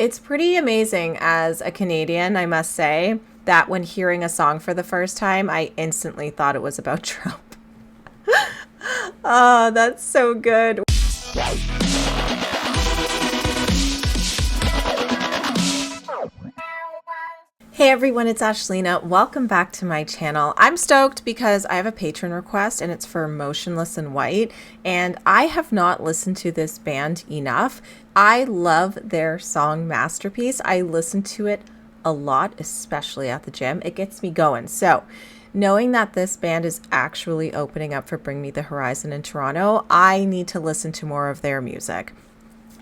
It's pretty amazing as a Canadian, I must say, that when hearing a song for the first time, I instantly thought it was about Trump. Oh, that's so good. Hey everyone, it's Ashlena. Welcome back to my channel. I'm stoked because I have a patron request and it's for Motionless in White, and I have not listened to this band enough. I love their song Masterpiece. I listen to it a lot, especially at the gym. It gets me going. So knowing that this band is actually opening up for Bring Me the Horizon in Toronto, I need to listen to more of their music.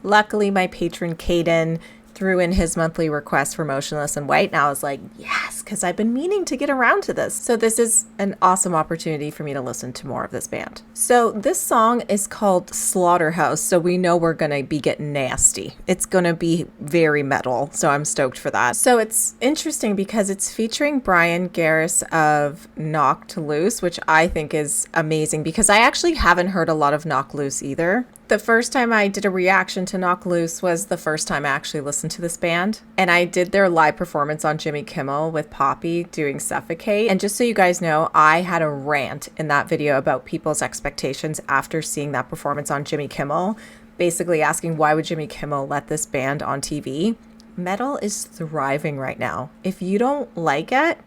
Luckily, my patron Caden threw in his monthly request for Motionless in White, and I was like, yes, because I've been meaning to get around to this. So this is an awesome opportunity for me to listen to more of this band. So this song is called Slaughterhouse, so we know we're going to be getting nasty. It's going to be very metal, so I'm stoked for that. So it's interesting because it's featuring Bryan Garris of Knocked Loose, which I think is amazing because I actually haven't heard a lot of Knocked Loose either. The first time I did a reaction to Knocked Loose was the first time I actually listened to this band. And I did their live performance on Jimmy Kimmel with Poppy doing Suffocate. And just so you guys know, I had a rant in that video about people's expectations after seeing that performance on Jimmy Kimmel, basically asking why would Jimmy Kimmel let this band on TV? Metal is thriving right now. If you don't like it,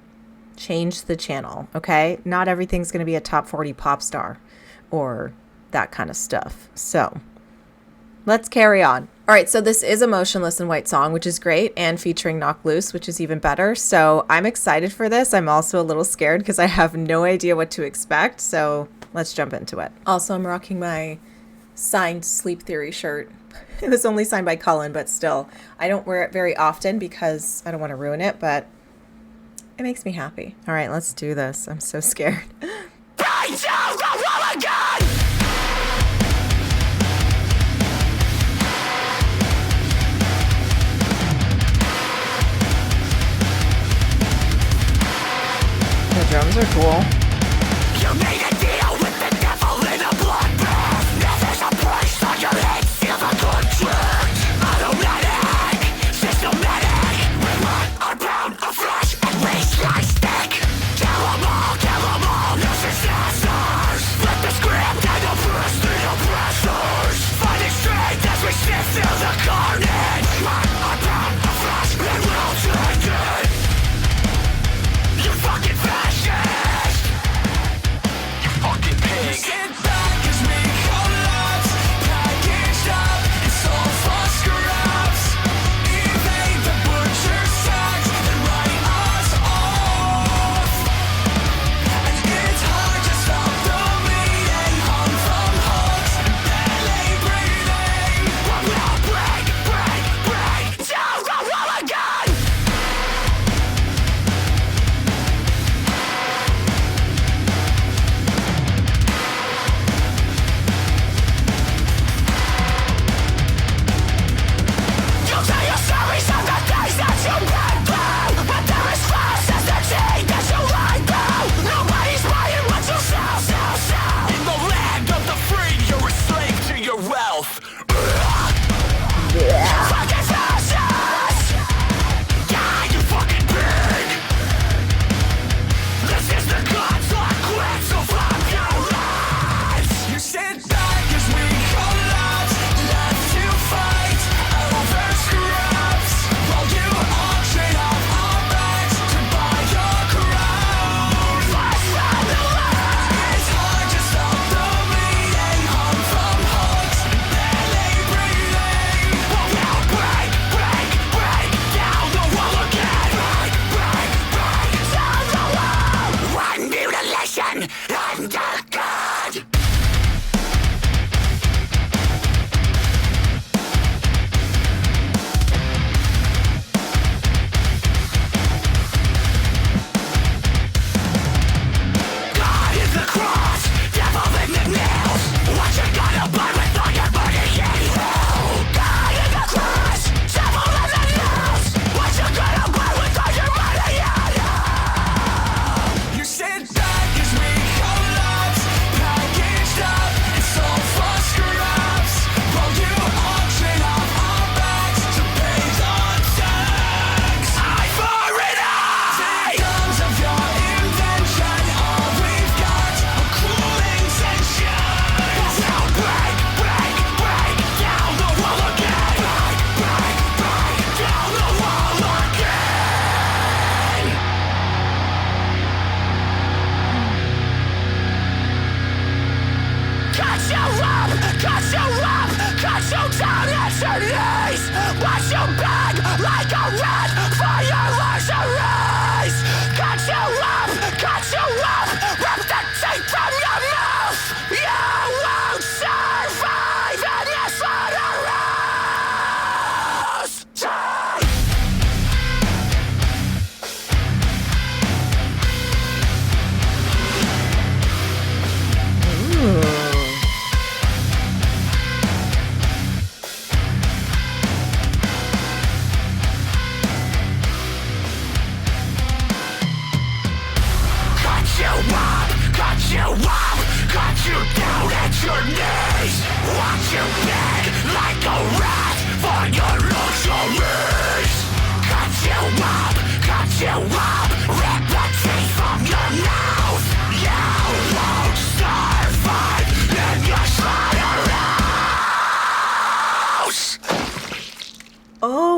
change the channel, okay? Not everything's going to be a top 40 pop star or that kind of stuff. So let's carry on. All right, so this is a Motionless in White song, which is great, and featuring Knocked Loose, which is even better. So I'm excited for this. I'm also a little scared because I have no idea what to expect. So let's jump into it. Also, I'm rocking my signed Sleep Theory shirt. It was only signed by Cullen, but still, I don't wear it very often because I don't want to ruin it, but it makes me happy. All right, let's do this. I'm so scared. The drums are cool. You made a deal with the devil in a bloodbath. Now there's a price on your head, seal the contract. Automatic, systematic. We want our pound of flesh and waste like stick. Kill 'em all, no successors. Flip the script and oppress the oppressors. Finding strength as we sift through the carnage. We want our pound of flesh and we'll take it. You fucking fascist!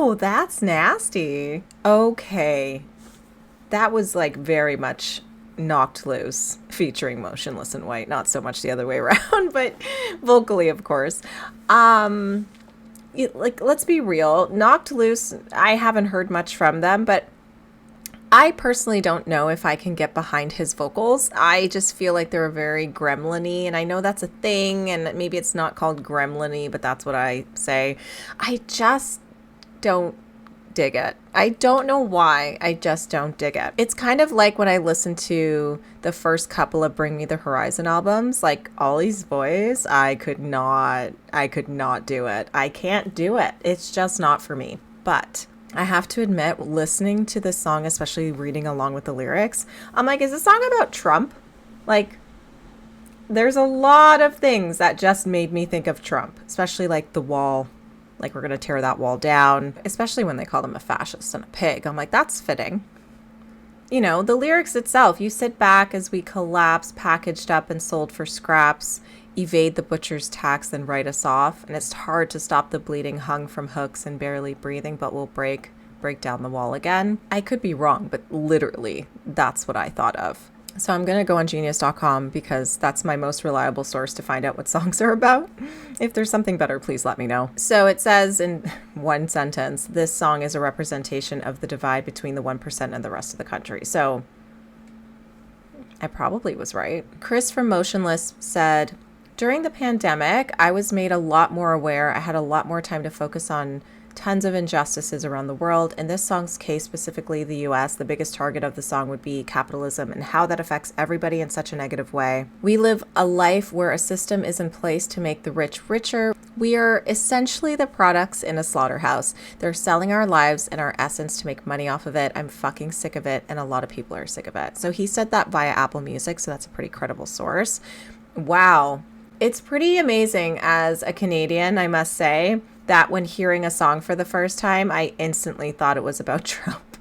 Oh, that's nasty. Okay. That was like very much Knocked Loose featuring Motionless in White. Not so much the other way around, but vocally, of course. Like, let's be real. Knocked Loose, I haven't heard much from them, but I personally don't know if I can get behind his vocals. I just feel like they're very gremlin-y, and I know that's a thing, and maybe it's not called gremlin-y, but that's what I say. I just don't dig it. I don't know why. I just don't dig it. It's kind of like when I listened to the first couple of Bring Me the Horizon albums, like Ollie's voice, I could not do it. I can't do it. It's just not for me. But I have to admit, listening to this song, especially reading along with the lyrics, I'm like, is this song about Trump? Like, there's a lot of things that just made me think of Trump, especially like the wall. Like, we're going to tear that wall down, especially when they call him a fascist and a pig. I'm like, that's fitting. You know, the lyrics itself, you sit back as we collapse, packaged up and sold for scraps, evade the butcher's tax, then write us off. And it's hard to stop the bleeding, hung from hooks and barely breathing, but we'll break down the wall again. I could be wrong, but literally that's what I thought of. So I'm going to go on genius.com because that's my most reliable source to find out what songs are about. If there's something better, please let me know. So it says in one sentence, this song is a representation of the divide between the 1% and the rest of the country. So I probably was right. Chris from Motionless said, during the pandemic, I was made a lot more aware. I had a lot more time to focus on tons of injustices around the world. In this song's case, specifically the US, the biggest target of the song would be capitalism and how that affects everybody in such a negative way. We live a life where a system is in place to make the rich richer. We are essentially the products in a slaughterhouse. They're selling our lives and our essence to make money off of it. I'm fucking sick of it, and a lot of people are sick of it. So he said that via Apple Music, so that's a pretty credible source. Wow. It's pretty amazing as a Canadian, I must say, that when hearing a song for the first time, I instantly thought it was about Trump.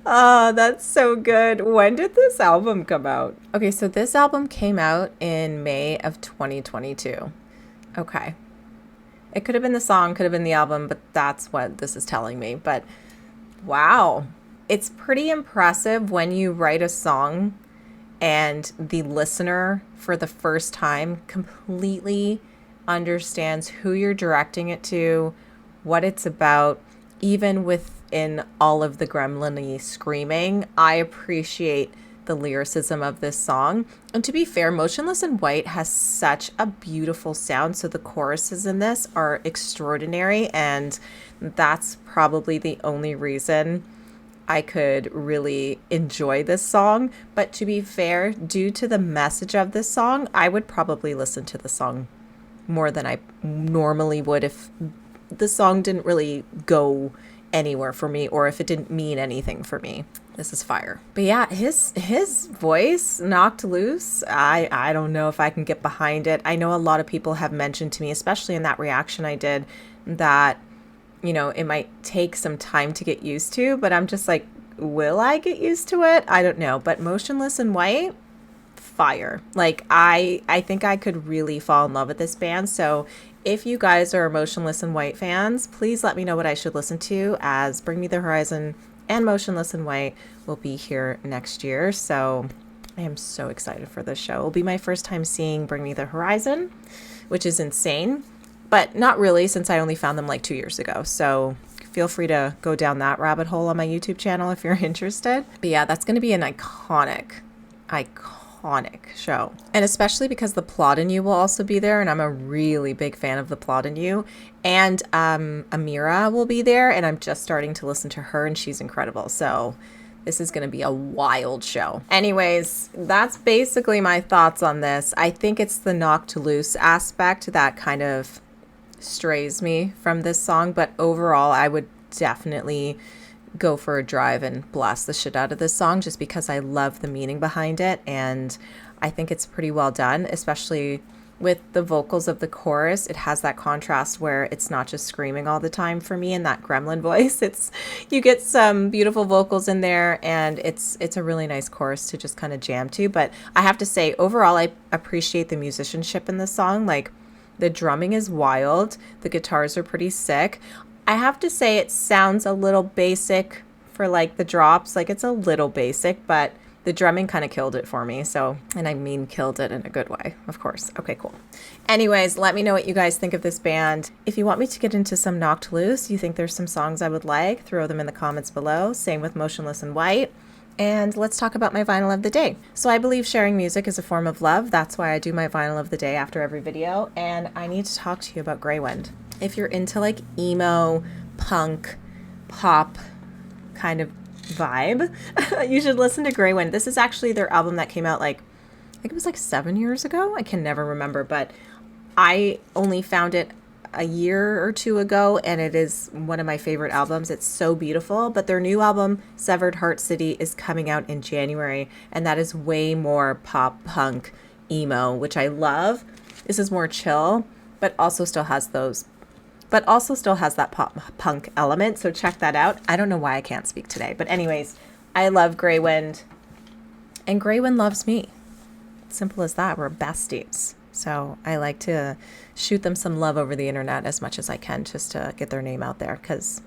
Oh, that's so good. When did this album come out? Okay, so this album came out in May of 2022. Okay. It could have been the song, could have been the album, but that's what this is telling me. But wow. It's pretty impressive when you write a song and the listener for the first time completely understands who you're directing it to, what it's about, even within all of the gremlin-y screaming. I appreciate the lyricism of this song. And to be fair, Motionless in White has such a beautiful sound, so the choruses in this are extraordinary, and that's probably the only reason I could really enjoy this song. But to be fair, due to the message of this song, I would probably listen to the song more than I normally would if the song didn't really go anywhere for me or if it didn't mean anything for me. This is fire. But yeah, his voice, Knocked Loose, I don't know if I can get behind it. I know a lot of people have mentioned to me, especially in that reaction I did, that, you know, it might take some time to get used to, but I'm just like, will I get used to it? I don't know. But Motionless in White, fire. Like, I think I could really fall in love with this band. So if you guys are Motionless in White fans, please let me know what I should listen to, as Bring Me the Horizon and Motionless in White will be here next year. So I am so excited for this show. It'll be my first time seeing Bring Me the Horizon, which is insane, but not really, since I only found them like 2 years ago. So feel free to go down that rabbit hole on my YouTube channel if you're interested. But yeah, that's going to be an iconic show. And especially because the Plot in You will also be there, and I'm a really big fan of the Plot in You. And Amira will be there, and I'm just starting to listen to her, and she's incredible. So this is going to be a wild show. Anyways, that's basically my thoughts on this. I think it's the Knocked Loose aspect that kind of strays me from this song, but overall I would definitely go for a drive and blast the shit out of this song, just because I love the meaning behind it, and I think it's pretty well done, especially with the vocals of the chorus. It has that contrast where it's not just screaming all the time for me in that gremlin voice. You get some beautiful vocals in there, and it's a really nice chorus to just kind of jam to. But I have to say, overall, I appreciate the musicianship in this song. Like, the drumming is wild, the guitars are pretty sick. I have to say it sounds a little basic for like the drops. Like it's a little basic, but the drumming kind of killed it for me. So, and I mean killed it in a good way, of course. Okay, cool. Anyways, let me know what you guys think of this band. If you want me to get into some Knocked Loose, you think there's some songs I would like, throw them in the comments below. Same with Motionless in White. And let's talk about my vinyl of the day. So I believe sharing music is a form of love. That's why I do my vinyl of the day after every video. And I need to talk to you about Grey Wind. If you're into like emo, punk, pop kind of vibe, you should listen to Grey Wind. This is actually their album that came out like, I think it was like 7 years ago. I can never remember, but I only found it a year or two ago, and it is one of my favorite albums. It's so beautiful. But their new album, Severed Heart City, is coming out in January, and that is way more pop, punk, emo, which I love. This is more chill, but also still has that pop punk element. So check that out. I don't know why I can't speak today, but anyways, I love Grey Wind, and Grey Wind loves me. Simple as that. We're besties. So I like to shoot them some love over the internet as much as I can just to get their name out there, because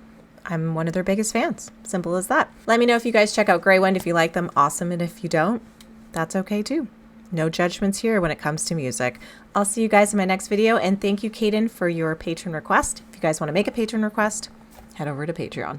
I'm one of their biggest fans. Simple as that. Let me know if you guys check out Grey Wind. If you like them, awesome. And if you don't, that's okay too. No judgments here when it comes to music. I'll see you guys in my next video. And thank you, Kaden, for your patron request. If you guys want to make a patron request, head over to Patreon.